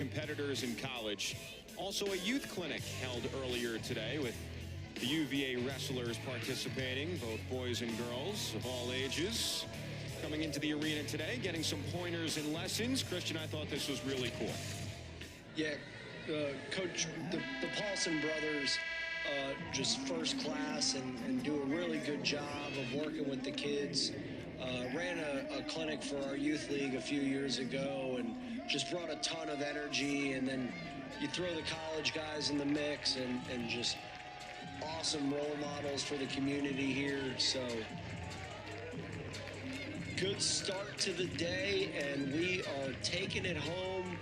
Competitors in college. Also a youth clinic held earlier today with the UVA wrestlers participating, both boys and girls of all ages, coming into the arena today, getting some pointers and lessons. Christian, I thought this was really cool. Yeah, Coach, the Paulson brothers, just first class and do a really good job of working with the kids. Ran a clinic for our youth league a few years ago and just brought a ton of energy, and then you throw the college guys in the mix and just awesome role models for the community here. So good start to the day, and we are taking it home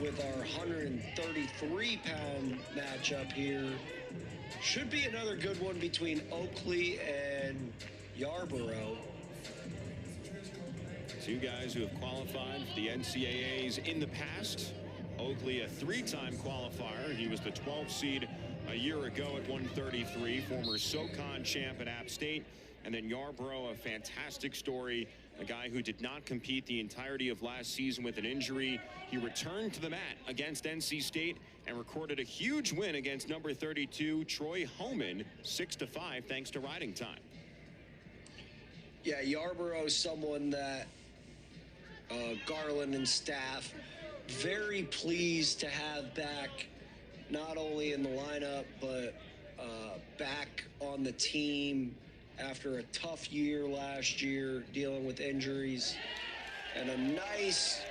with our 133-pound matchup here. Should be another good one between Oakley and Yarbrough. Two guys who have qualified for the NCAAs in the past. Oakley, a three-time qualifier. He was the 12th seed a year ago at 133, former SoCon champ at App State. And then Yarbrough, a fantastic story, a guy who did not compete the entirety of last season with an injury. He returned to the mat against NC State and recorded a huge win against number 32, Troy Homan, 6-5, thanks to riding time. Yeah, Yarbrough is someone that Garland and staff very pleased to have back, not only in the lineup, but back on the team after a tough year last year dealing with injuries. And a nice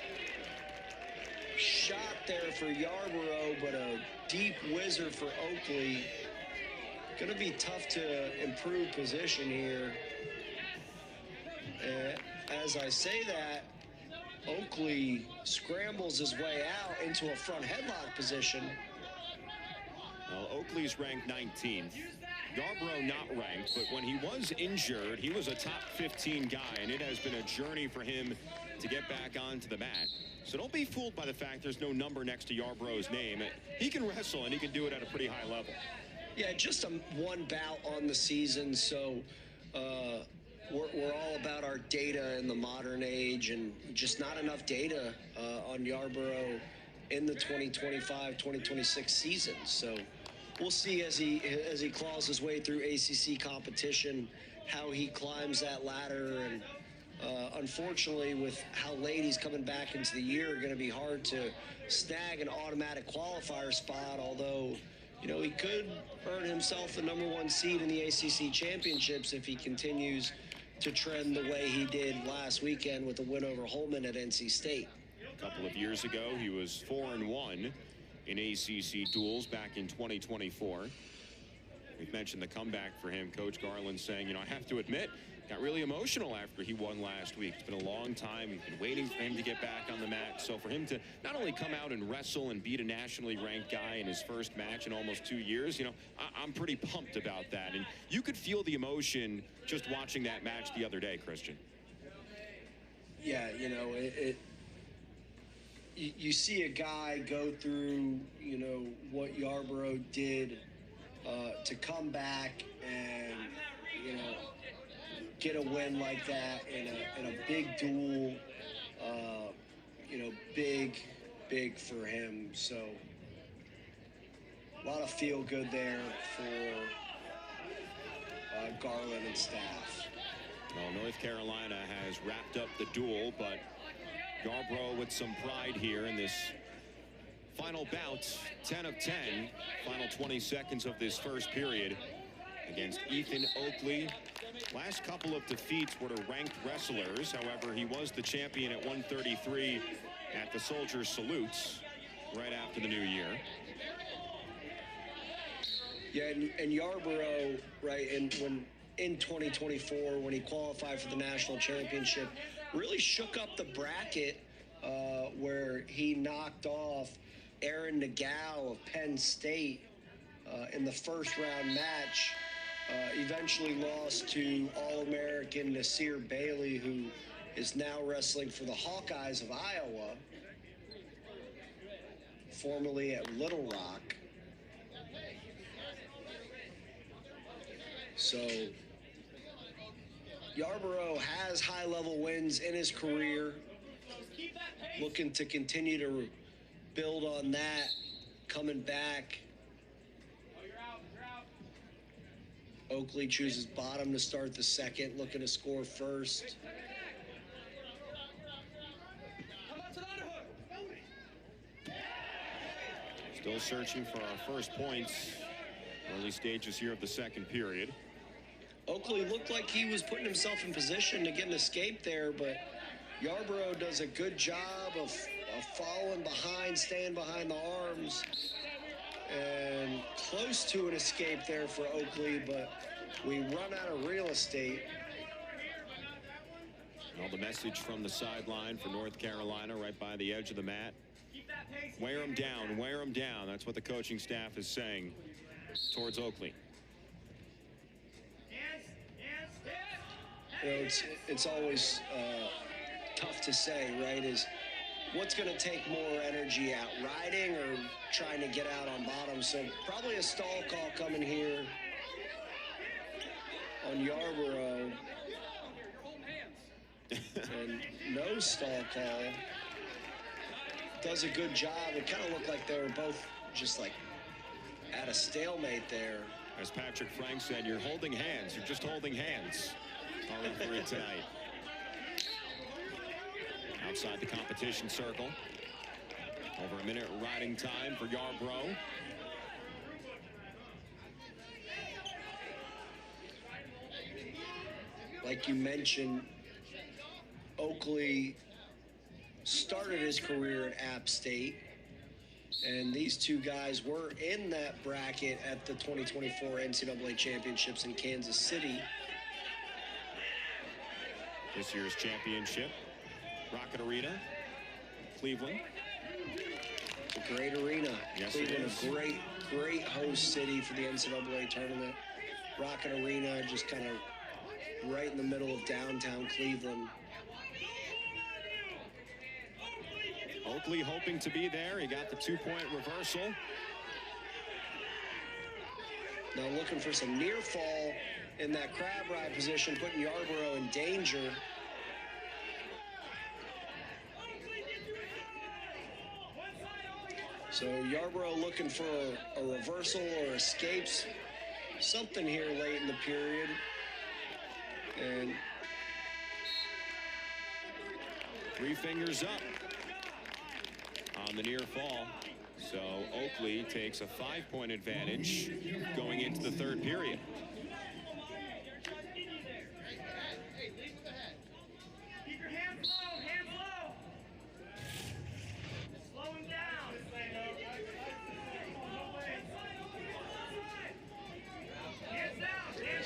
shot there for Yarbrough, but a deep whizzer for Oakley. Going to be tough to improve position here. As I say that, Oakley scrambles his way out into a front headlock position. Well, Oakley's ranked 19th. Yarbrough not ranked, but when he was injured, he was a top 15 guy, and it has been a journey for him to get back onto the mat. So don't be fooled by the fact there's no number next to Yarbrough's name. He can wrestle, and he can do it at a pretty high level. Yeah, just one bout on the season, so we're all about our data in the modern age, and just not enough data on Yarbrough in the 2025-2026 season. So we'll see as he claws his way through ACC competition, how he climbs that ladder. And unfortunately, with how late he's coming back into the year, going to be hard to snag an automatic qualifier spot, although, you know, he could earn himself the #1 seed in the ACC championships if he continues to trend the way he did last weekend with the win over Holman at NC State. A couple of years ago, he was 4-1 in ACC duels back in 2024. We've mentioned the comeback for him. Coach Garland saying, you know, I have to admit, got really emotional after he won last week. It's been a long time. He's been waiting for him to get back on the mat. So for him to not only come out and wrestle and beat a nationally ranked guy in his first match in almost 2 years, you know, I'm pretty pumped about that. And you could feel the emotion just watching that match the other day, Christian. Yeah, you know, you see a guy go through, you know, what Yarbrough did to come back and, you know, get a win like that in a big duel, you know, big for him. So a lot of feel good there for Garland and staff. Well, North Carolina has wrapped up the duel, but Yarbrough with some pride here in this final bout, 10 of 10, final 20 seconds of this first period against Ethan Oakley. Last couple of defeats were to ranked wrestlers. However, he was the champion at 133 at the Soldier Salutes right after the new year. Yeah, and Yarbrough, right, and when in 2024, when he qualified for the national championship, really shook up the bracket where he knocked off Aaron Nagao of Penn State in the first round match. Eventually lost to All-American Nasir Bailey, who is now wrestling for the Hawkeyes of Iowa, formerly at Little Rock. So Yarbrough has high-level wins in his career, looking to continue to build on that, coming back. Oakley chooses bottom to start the second, looking to score first. Still searching for our first points. Early stages here of the second period. Oakley looked like he was putting himself in position to get an escape there, but Yarbrough does a good job of following behind, staying behind the arms, and close to an escape there for Oakley, but we run out of real estate. Well, the message from the sideline for North Carolina, right by the edge of the mat. Wear them down, wear them down. That's what the coaching staff is saying towards Oakley. You know, it's always tough to say, right, is what's going to take more energy out, riding or trying to get out on bottom? So probably a stall call coming here on Yarbrough. And no stall call. Does a good job. It kind of looked like they were both just like at a stalemate there. As Patrick Frank said, you're holding hands. You're just holding hands. Our referee tonight. Outside the competition circle. Over a minute riding time for Yarbrough. Like you mentioned, Oakley started his career at App State, and these two guys were in that bracket at the 2024 NCAA Championships in Kansas City. This year's championship, Rocket Arena, Cleveland. A great arena. Yes, Cleveland, it is. a great host city for the NCAA tournament. Rocket Arena, just kind of right in the middle of downtown Cleveland. Oakley hoping to be there. He got the two-point reversal. Now looking for some near fall in that crab ride position, putting Yarbrough in danger. So Yarbrough looking for a reversal or escapes, something here late in the period. And three fingers up on the near fall. So Oakley takes a 5-point advantage going into the third period.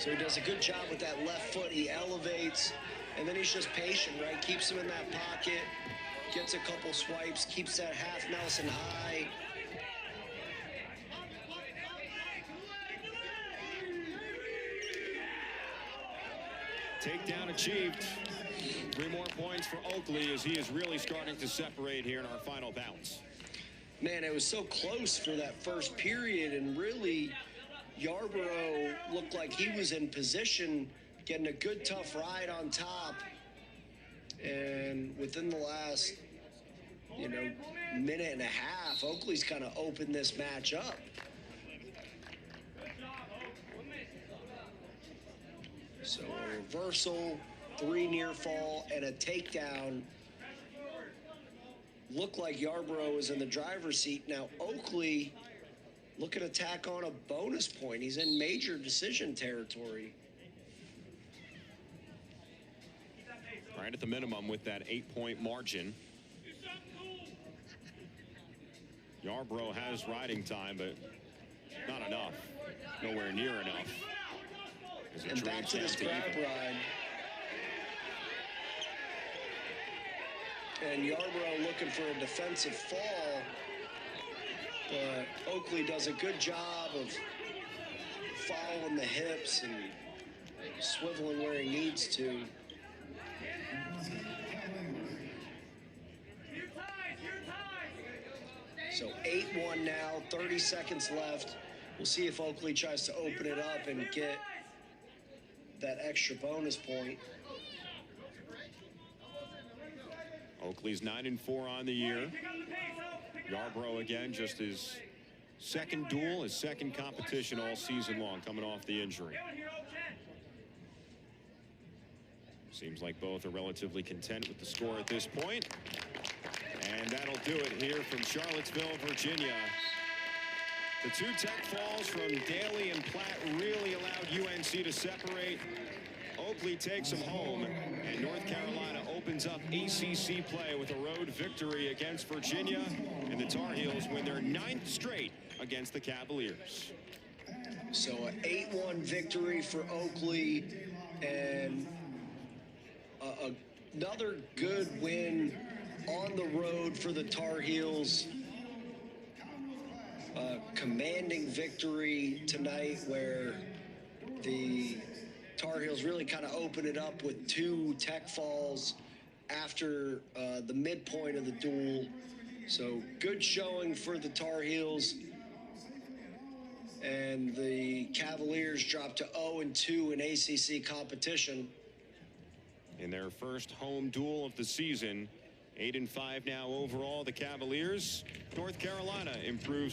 so he does a good job with that left foot. He elevates, and then he's just patient, right? Keeps him in that pocket, gets a couple swipes, keeps that half Nelson high. Takedown achieved. 3 more points for Oakley as he is really starting to separate here in our final bounce. Man, it was so close for that first period, and really Yarbrough looked like he was in position, getting a good tough ride on top. And within the last, minute and a half, Oakley's kind of opened this match up. So a reversal, 3 near fall, and a takedown. Looked like Yarbrough was in the driver's seat. Now Oakley looking to tack on a bonus point. He's in major decision territory. Right at the minimum with that 8-point margin. Yarbrough has riding time, but not enough. Nowhere near enough. And back to this grab ride. And Yarbrough looking for a defensive fall. But Oakley does a good job of following the hips and swiveling where he needs to. So 8-1 now, 30 seconds left. We'll see if Oakley tries to open it up and get that extra bonus point. Oakley's 9-4 on the year. Yarbrough again, just his second duel, his second competition all season long, coming off the injury. Seems like both are relatively content with the score at this point. And that'll do it here from Charlottesville, Virginia. The two tech falls from Daly and Platt really allowed UNC to separate. Oakley takes them home, and North Carolina opens up ACC play with a road victory against Virginia, and the Tar Heels win their 9th straight against the Cavaliers. So an 8-1 victory for Oakley, and another good win on the road for the Tar Heels. Commanding victory tonight where the Tar Heels really kind of open it up with 2 tech falls after the midpoint of the duel. So good showing for the Tar Heels. And the Cavaliers dropped to 0-2 in ACC competition. In their first home duel of the season, 8-5 now overall, the Cavaliers. North Carolina improves